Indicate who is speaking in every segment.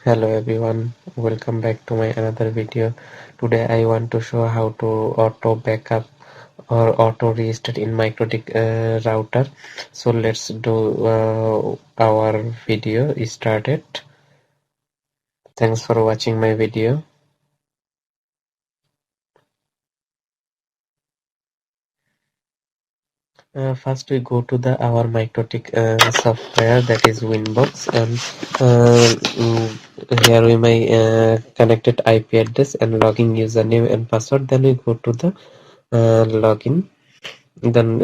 Speaker 1: Hello everyone, welcome back to my another video. Today I want to show how to auto backup or auto restart in MikroTik router. So let's do our video started. Thanks for watching my video. First we go to the our MikroTik software, that is winbox, and here we may connected IP address and login username and password. Then we go to the login. Then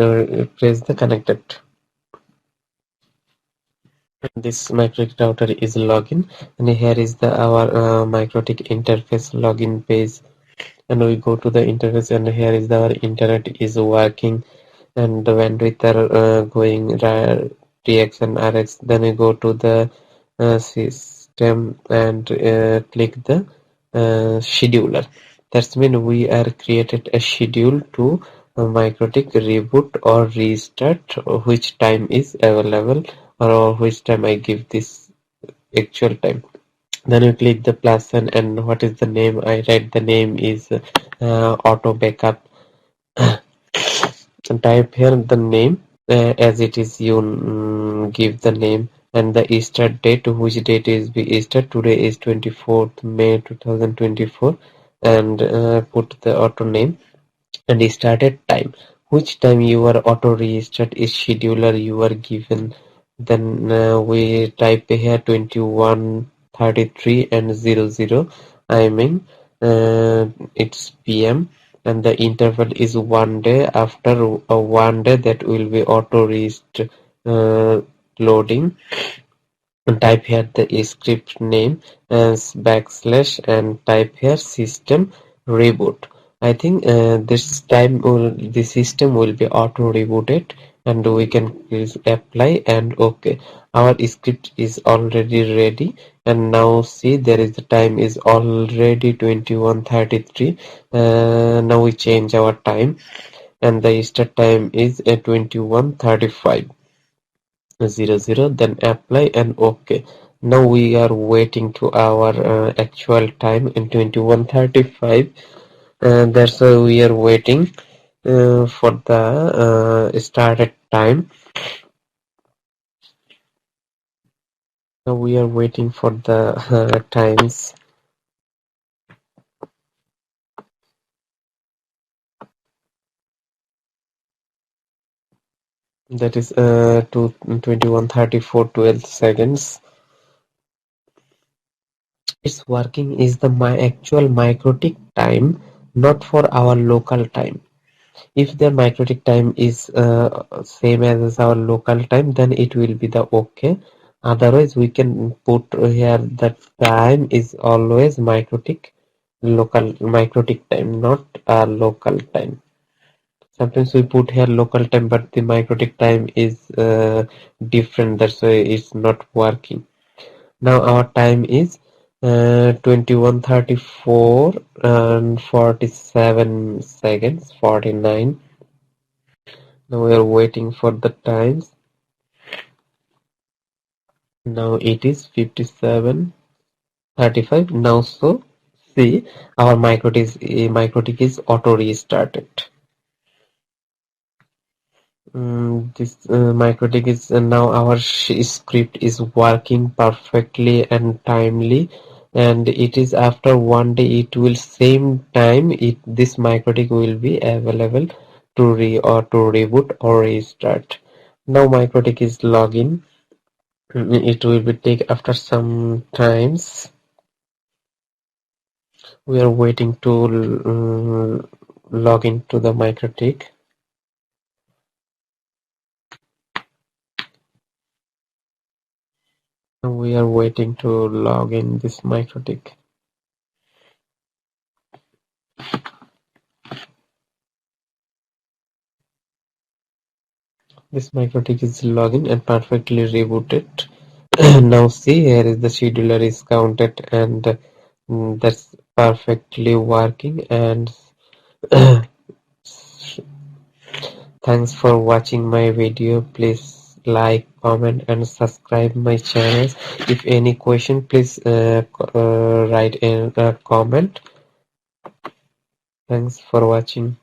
Speaker 1: press the connected. This MikroTik router is login, and here is the our MikroTik interface login page. And we go to the interface, and here is our internet is working, and the bandwidth are going TX and RX. Then we go to the system and click the scheduler. That's mean we are created a schedule to MikroTik reboot or restart, which time is available or which time I give this actual time. Then you click the plus sign, and what is the name? I write the name is auto backup. And type here the name as it is. You give the name and the start date, which date is be start. Today is 24th May 2024, and put the auto name and started time, which time your auto restart is scheduler you are given. Then we type here 21:33 and 00. I mean it's PM, and the interval is 1 day. After 1 day that will be auto restart loading. And type here the script name as backslash and type here system reboot. I think this time the system will be auto rebooted, and we can please apply and OK. Our script is already ready, and now see there is the time is already 21:33. Now we change our time, and the start time is at 21:35. 00. Then apply and OK. Now we are waiting to our actual time in 21:35. That's why we are waiting for the started time. Now we are waiting for the times. That is to 21:34 12 seconds. It's working is the my actual MikroTik time, not for our local time. If the MikroTik time is same as our local time, then it will be the OK. Otherwise, we can put here the time is always MikroTik time, not our local time. Sometimes we put here local time, but the MikroTik time is different. That's why it's not working. Now our time is 21:34 and 47 seconds, 49. Now we are waiting for the times. Now it is 57:35. Now so see our MikroTik is auto restarted. This MikroTik is now our script is working perfectly and timely, and it is after 1 day it will same time this MikroTik will be available to reboot or restart. Now MikroTik is login. It will be take after some times. We are waiting to log into the MikroTik. We are waiting to log in this MikroTik. This MikroTik is login and perfectly rebooted. Now see here is the scheduler is counted, and that's perfectly working. And thanks for watching my video. Please like, comment, and subscribe my channels. If any question, please write in a comment. Thanks for watching.